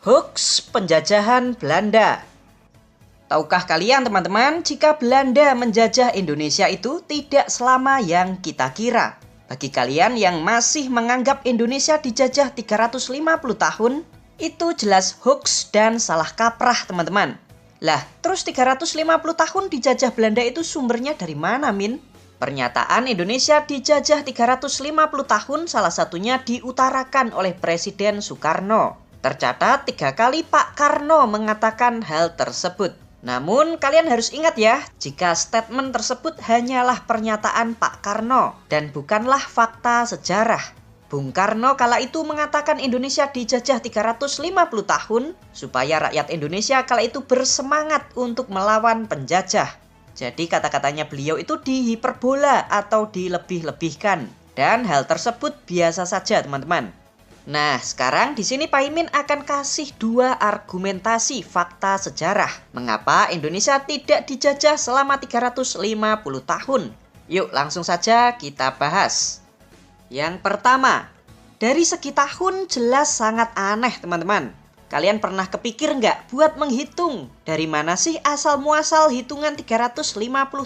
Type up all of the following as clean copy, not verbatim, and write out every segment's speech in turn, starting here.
Hoax penjajahan Belanda. Tahukah kalian teman-teman, jika Belanda menjajah Indonesia itu tidak selama yang kita kira. Bagi kalian yang masih menganggap Indonesia dijajah 350 tahun, itu jelas hoax dan salah kaprah teman-teman. Lah, terus 350 tahun dijajah Belanda itu sumbernya dari mana, Min? Pernyataan Indonesia dijajah 350 tahun salah satunya diutarakan oleh Presiden Soekarno. Tercatat 3 kali Pak Karno mengatakan hal tersebut. Namun kalian harus ingat ya, jika statement tersebut hanyalah pernyataan Pak Karno dan bukanlah fakta sejarah. Bung Karno kala itu mengatakan Indonesia dijajah 350 tahun supaya rakyat Indonesia kala itu bersemangat untuk melawan penjajah. Jadi kata-katanya beliau itu dihiperbola atau dilebih-lebihkan. Dan hal tersebut biasa saja teman-teman. Nah, sekarang di sini Pak Imin akan kasih 2 argumentasi fakta sejarah mengapa Indonesia tidak dijajah selama 350 tahun. Yuk, langsung saja kita bahas. Yang pertama, dari segi tahun jelas sangat aneh teman-teman. Kalian pernah kepikir nggak buat menghitung dari mana sih asal-muasal hitungan 350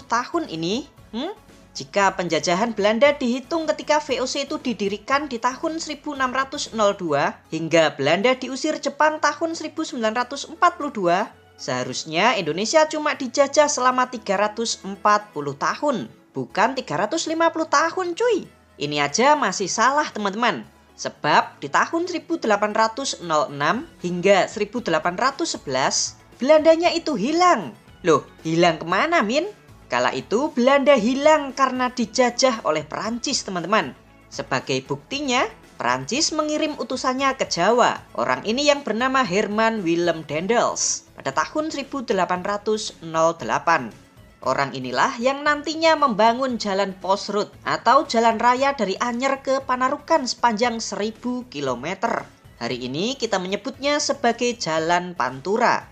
tahun ini? Jika penjajahan Belanda dihitung ketika VOC itu didirikan di tahun 1602 hingga Belanda diusir Jepang tahun 1942, seharusnya Indonesia cuma dijajah selama 340 tahun, bukan 350 tahun cuy. Ini aja masih salah teman-teman. Sebab di tahun 1806 hingga 1811, Belandanya itu hilang. Loh, hilang kemana, Min? Kala itu Belanda hilang karena dijajah oleh Perancis teman-teman. Sebagai buktinya, Perancis mengirim utusannya ke Jawa. Orang ini yang bernama Herman Willem Daendels pada tahun 1808. Orang inilah yang nantinya membangun jalan Post Road atau jalan raya dari Anyer ke Panarukan sepanjang 1000 km. Hari ini kita menyebutnya sebagai Jalan Pantura.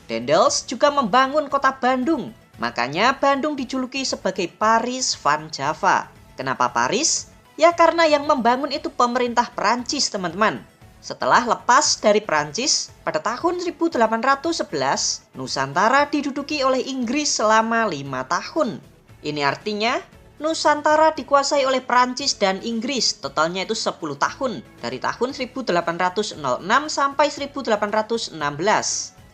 Daendels juga membangun kota Bandung. Makanya Bandung dijuluki sebagai Paris van Java. Kenapa Paris? Ya karena yang membangun itu pemerintah Perancis teman-teman. Setelah lepas dari Perancis, pada tahun 1811, Nusantara diduduki oleh Inggris selama 5 tahun. Ini artinya Nusantara dikuasai oleh Perancis dan Inggris, totalnya itu 10 tahun. Dari tahun 1806 sampai 1816.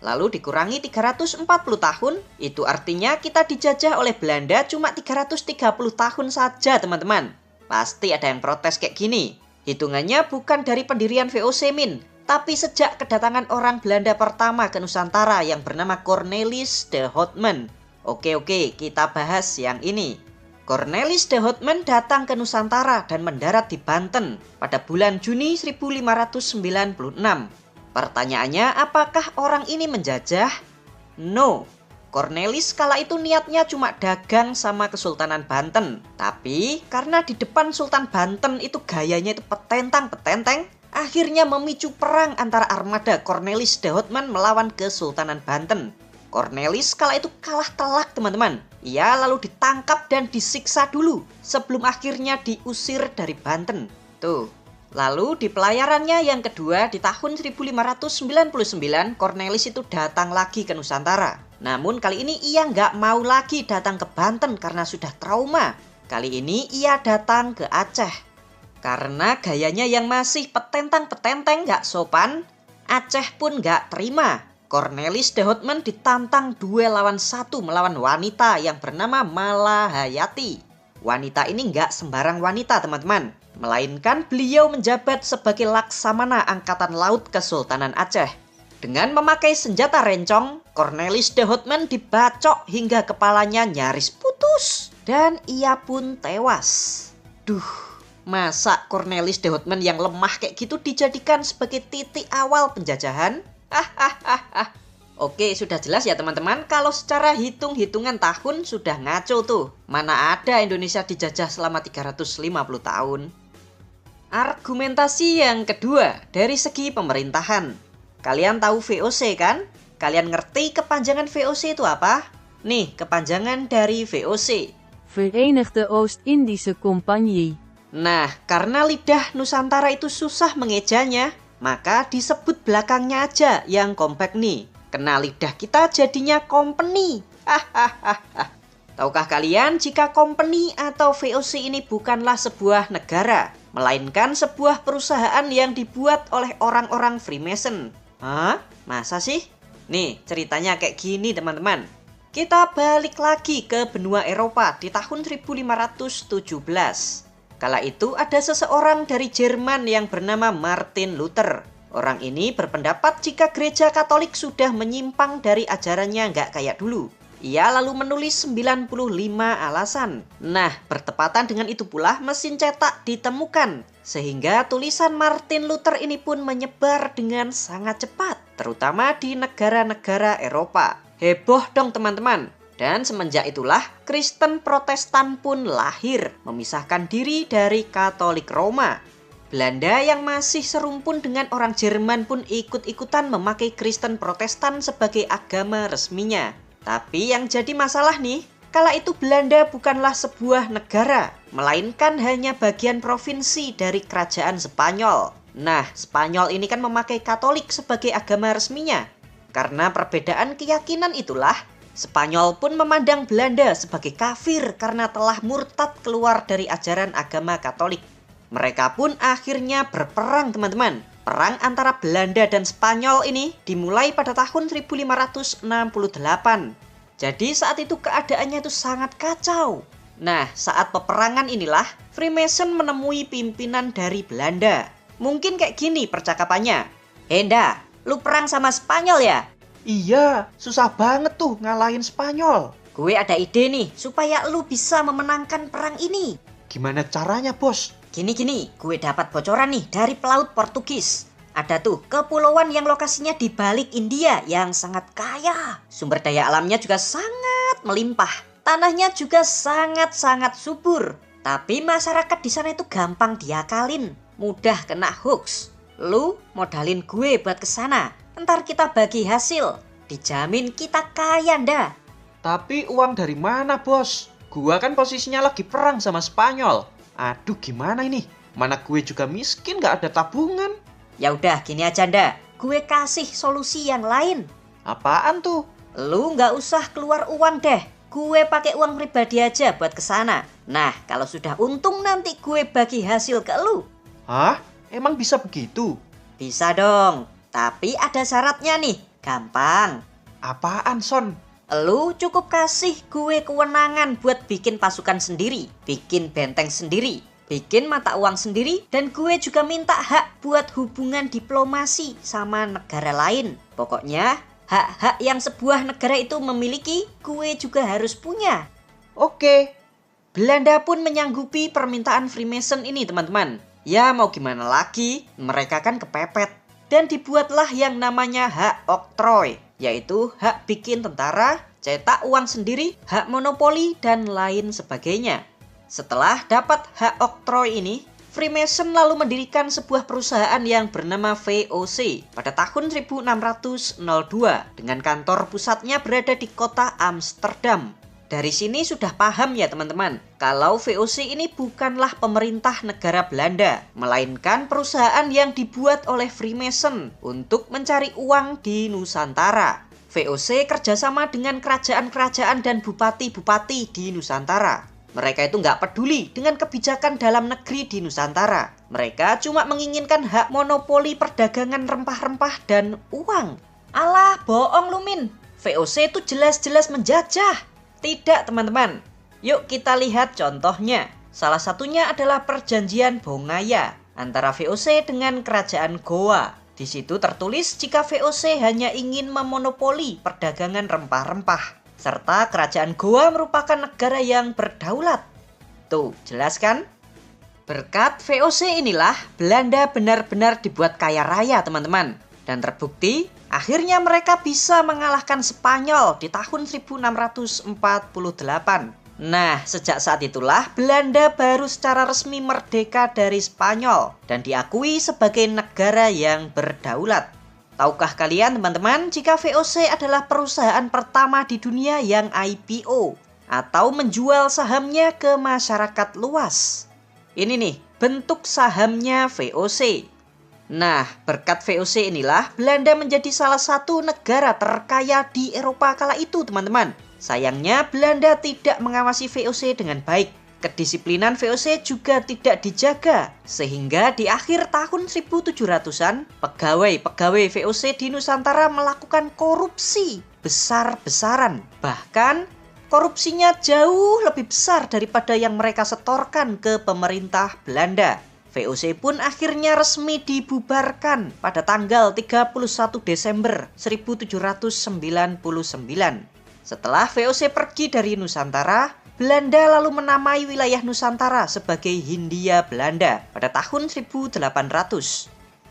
Lalu dikurangi 340 tahun, itu artinya kita dijajah oleh Belanda cuma 330 tahun saja teman-teman. Pasti ada yang protes kayak gini. Hitungannya bukan dari pendirian VOC Min, tapi sejak kedatangan orang Belanda pertama ke Nusantara yang bernama Cornelis de Houtman. Oke, kita bahas yang ini. Cornelis de Houtman datang ke Nusantara dan mendarat di Banten pada bulan Juni 1596. Pertanyaannya, apakah orang ini menjajah? No. Cornelis kala itu niatnya cuma dagang sama Kesultanan Banten. Tapi karena di depan Sultan Banten itu gayanya itu petentang-petenteng, akhirnya memicu perang antara armada Cornelis de Houtman melawan Kesultanan Banten. Cornelis kala itu kalah telak teman-teman. Ia lalu ditangkap dan disiksa dulu sebelum akhirnya diusir dari Banten. Tuh. Lalu di pelayarannya yang kedua di tahun 1599, Cornelis itu datang lagi ke Nusantara. Namun kali ini ia nggak mau lagi datang ke Banten karena sudah trauma. Kali ini ia datang ke Aceh. Karena gayanya yang masih petentang-petenteng nggak sopan, Aceh pun nggak terima. Cornelis de Houtman ditantang 2 lawan 1 melawan wanita yang bernama Malahayati. Wanita ini nggak sembarang wanita teman-teman, melainkan beliau menjabat sebagai Laksamana Angkatan Laut Kesultanan Aceh. Dengan memakai senjata rencong, Cornelis de Houtman dibacok hingga kepalanya nyaris putus. Dan ia pun tewas. Duh, masa Cornelis de Houtman yang lemah kayak gitu dijadikan sebagai titik awal penjajahan? Oke, sudah jelas ya teman-teman, kalau secara hitung-hitungan tahun sudah ngaco tuh. Mana ada Indonesia dijajah selama 350 tahun. Argumentasi yang kedua dari segi pemerintahan. Kalian tahu VOC kan? Kalian ngerti kepanjangan VOC itu apa? Nih, kepanjangan dari VOC. Verenigde Oost-Indische Compagnie. Nah, karena lidah Nusantara itu susah mengejanya, maka disebut belakangnya aja yang kompak nih. Kena lidah kita jadinya company. Hahaha. Tahukah kalian jika company atau VOC ini bukanlah sebuah negara, melainkan sebuah perusahaan yang dibuat oleh orang-orang Freemason? Hah? Masa sih? Nih, ceritanya kayak gini teman-teman. Kita balik lagi ke benua Eropa di tahun 1517. Kala itu ada seseorang dari Jerman yang bernama Martin Luther. Orang ini berpendapat jika gereja Katolik sudah menyimpang dari ajarannya nggak kayak dulu. Ia lalu menulis 95 alasan. Nah, bertepatan dengan itu pula mesin cetak ditemukan. Sehingga tulisan Martin Luther ini pun menyebar dengan sangat cepat. Terutama di negara-negara Eropa. Heboh dong teman-teman. Dan semenjak itulah Kristen Protestan pun lahir. Memisahkan diri dari Katolik Roma. Belanda yang masih serumpun dengan orang Jerman pun ikut-ikutan memakai Kristen Protestan sebagai agama resminya. Tapi yang jadi masalah nih, kala itu Belanda bukanlah sebuah negara, melainkan hanya bagian provinsi dari kerajaan Spanyol. Nah, Spanyol ini kan memakai Katolik sebagai agama resminya. Karena perbedaan keyakinan itulah, Spanyol pun memandang Belanda sebagai kafir karena telah murtad keluar dari ajaran agama Katolik. Mereka pun akhirnya berperang teman-teman. Perang antara Belanda dan Spanyol ini dimulai pada tahun 1568. Jadi saat itu keadaannya itu sangat kacau. Nah, saat peperangan inilah Freemason menemui pimpinan dari Belanda. Mungkin kayak gini percakapannya. Henda, lu perang sama Spanyol ya? Iya, susah banget tuh ngalahin Spanyol. Gue ada ide nih supaya lu bisa memenangkan perang ini. Gimana caranya, bos? Gini, gue dapat bocoran nih dari pelaut Portugis. Ada tuh kepulauan yang lokasinya di balik India yang sangat kaya. Sumber daya alamnya juga sangat melimpah. Tanahnya juga sangat-sangat subur. Tapi masyarakat di sana itu gampang diakalin. Mudah kena hoax. Lu modalin gue buat kesana. Ntar kita bagi hasil. Dijamin kita kaya ndah. Tapi uang dari mana, bos? Gua kan posisinya lagi perang sama Spanyol. Aduh, gimana ini? Mana gue juga miskin, gak ada tabungan. Ya udah gini aja nda, gue kasih solusi yang lain. Apaan tuh? Lu nggak usah keluar uang deh. Gue pakai uang pribadi aja buat kesana. Nah, kalau sudah untung nanti gue bagi hasil ke lu. Hah? Emang bisa begitu? Bisa dong, tapi ada syaratnya nih. Gampang. Apaan, Son? Lu cukup kasih gue kewenangan buat bikin pasukan sendiri, bikin benteng sendiri, bikin mata uang sendiri, dan gue juga minta hak buat hubungan diplomasi sama negara lain. Pokoknya hak-hak yang sebuah negara itu memiliki, gue juga harus punya. Oke. Belanda pun menyanggupi permintaan Freemason ini teman-teman. Ya mau gimana lagi, mereka kan kepepet. Dan dibuatlah yang namanya hak oktroy, yaitu hak bikin tentara, cetak uang sendiri, hak monopoli, dan lain sebagainya. Setelah dapat hak oktroy ini, Freemason lalu mendirikan sebuah perusahaan yang bernama VOC pada tahun 1602 dengan kantor pusatnya berada di kota Amsterdam. Dari sini sudah paham ya teman-teman, kalau VOC ini bukanlah pemerintah negara Belanda, melainkan perusahaan yang dibuat oleh Freemason untuk mencari uang di Nusantara. VOC kerjasama dengan kerajaan-kerajaan dan bupati-bupati di Nusantara. Mereka itu nggak peduli dengan kebijakan dalam negeri di Nusantara. Mereka cuma menginginkan hak monopoli perdagangan rempah-rempah dan uang. Alah, bohong lu Min. VOC itu jelas-jelas menjajah. Tidak teman-teman, yuk kita lihat contohnya. Salah satunya adalah perjanjian Bongaya antara VOC dengan kerajaan Goa. Di situ tertulis jika VOC hanya ingin memonopoli perdagangan rempah-rempah. Serta kerajaan Goa merupakan negara yang berdaulat. Tuh, jelas kan? Berkat VOC inilah Belanda benar-benar dibuat kaya raya teman-teman. Dan terbukti akhirnya mereka bisa mengalahkan Spanyol di tahun 1648. Nah, sejak saat itulah Belanda baru secara resmi merdeka dari Spanyol dan diakui sebagai negara yang berdaulat. Tahukah kalian teman-teman jika VOC adalah perusahaan pertama di dunia yang IPO atau menjual sahamnya ke masyarakat luas? Ini nih bentuk sahamnya VOC. Nah, berkat VOC inilah Belanda menjadi salah satu negara terkaya di Eropa kala itu, teman-teman. Sayangnya Belanda tidak mengawasi VOC dengan baik. Kedisiplinan VOC juga tidak dijaga, sehingga di akhir tahun 1700-an, pegawai-pegawai VOC di Nusantara melakukan korupsi besar-besaran. Bahkan, korupsinya jauh lebih besar daripada yang mereka setorkan ke pemerintah Belanda. VOC pun akhirnya resmi dibubarkan pada tanggal 31 Desember 1799. Setelah VOC pergi dari Nusantara, Belanda lalu menamai wilayah Nusantara sebagai Hindia Belanda pada tahun 1800.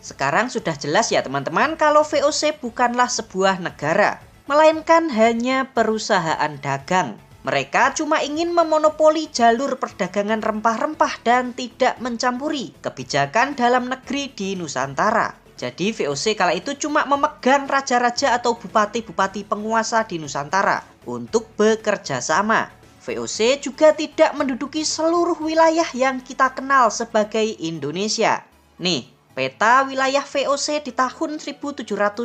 Sekarang sudah jelas ya teman-teman kalau VOC bukanlah sebuah negara, melainkan hanya perusahaan dagang. Mereka cuma ingin memonopoli jalur perdagangan rempah-rempah dan tidak mencampuri kebijakan dalam negeri di Nusantara. Jadi VOC kala itu cuma memegang raja-raja atau bupati-bupati penguasa di Nusantara untuk bekerja sama. VOC juga tidak menduduki seluruh wilayah yang kita kenal sebagai Indonesia. Nih, peta wilayah VOC di tahun 1790.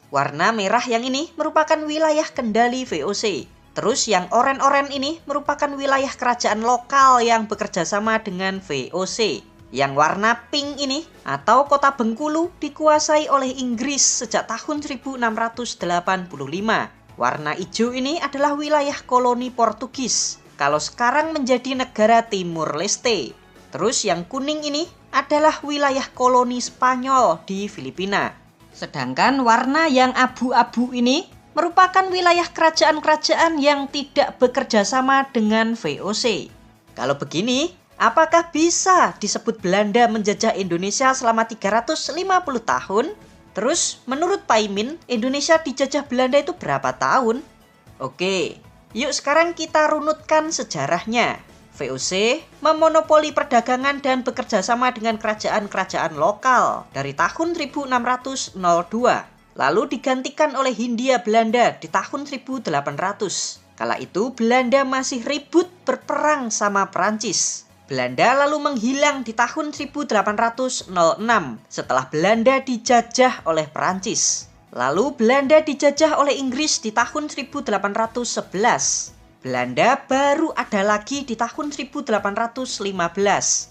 Warna merah yang ini merupakan wilayah kendali VOC. Terus yang oranye-oranye ini merupakan wilayah kerajaan lokal yang bekerja sama dengan VOC. Yang warna pink ini atau kota Bengkulu dikuasai oleh Inggris sejak tahun 1685. Warna hijau ini adalah wilayah koloni Portugis. Kalau sekarang menjadi negara Timur Leste. Terus yang kuning ini adalah wilayah koloni Spanyol di Filipina. Sedangkan warna yang abu-abu ini merupakan wilayah kerajaan-kerajaan yang tidak bekerja sama dengan VOC. Kalau begini, apakah bisa disebut Belanda menjajah Indonesia selama 350 tahun? Terus, menurut Paimin, Indonesia dijajah Belanda itu berapa tahun? Oke, yuk sekarang kita runutkan sejarahnya. VOC memonopoli perdagangan dan bekerja sama dengan kerajaan-kerajaan lokal dari tahun 1602. Lalu digantikan oleh Hindia Belanda di tahun 1800. Kala itu Belanda masih ribut berperang sama Prancis. Belanda lalu menghilang di tahun 1806 setelah Belanda dijajah oleh Prancis. Lalu Belanda dijajah oleh Inggris di tahun 1811. Belanda baru ada lagi di tahun 1815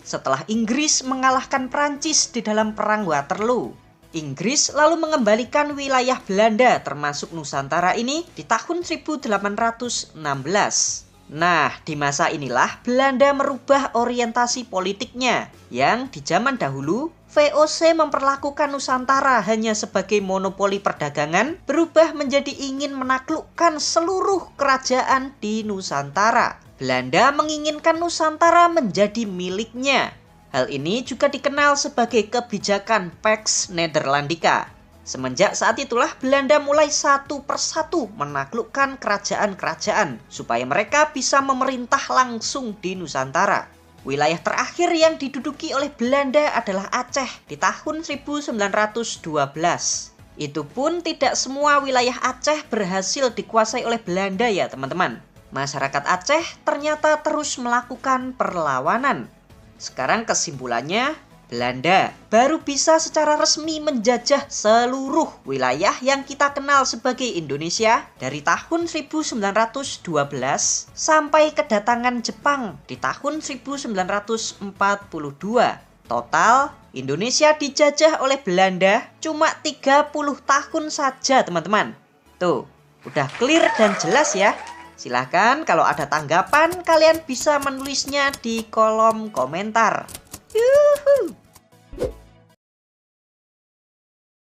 setelah Inggris mengalahkan Prancis di dalam perang Waterloo. Inggris lalu mengembalikan wilayah Belanda termasuk Nusantara ini di tahun 1816. Nah, di masa inilah Belanda merubah orientasi politiknya yang di zaman dahulu VOC memperlakukan Nusantara hanya sebagai monopoli perdagangan berubah menjadi ingin menaklukkan seluruh kerajaan di Nusantara. Belanda menginginkan Nusantara menjadi miliknya. Hal ini juga dikenal sebagai kebijakan Pax Nederlandica. Semenjak saat itulah Belanda mulai satu persatu menaklukkan kerajaan-kerajaan supaya mereka bisa memerintah langsung di Nusantara. Wilayah terakhir yang diduduki oleh Belanda adalah Aceh di tahun 1912. Itu pun tidak semua wilayah Aceh berhasil dikuasai oleh Belanda ya teman-teman. Masyarakat Aceh ternyata terus melakukan perlawanan. Sekarang kesimpulannya, Belanda baru bisa secara resmi menjajah seluruh wilayah yang kita kenal sebagai Indonesia dari tahun 1912 sampai kedatangan Jepang di tahun 1942. Total, Indonesia dijajah oleh Belanda cuma 30 tahun saja teman-teman. Tuh, udah clear dan jelas ya. Silahkan kalau ada tanggapan kalian bisa menulisnya di kolom komentar. Yuhuu.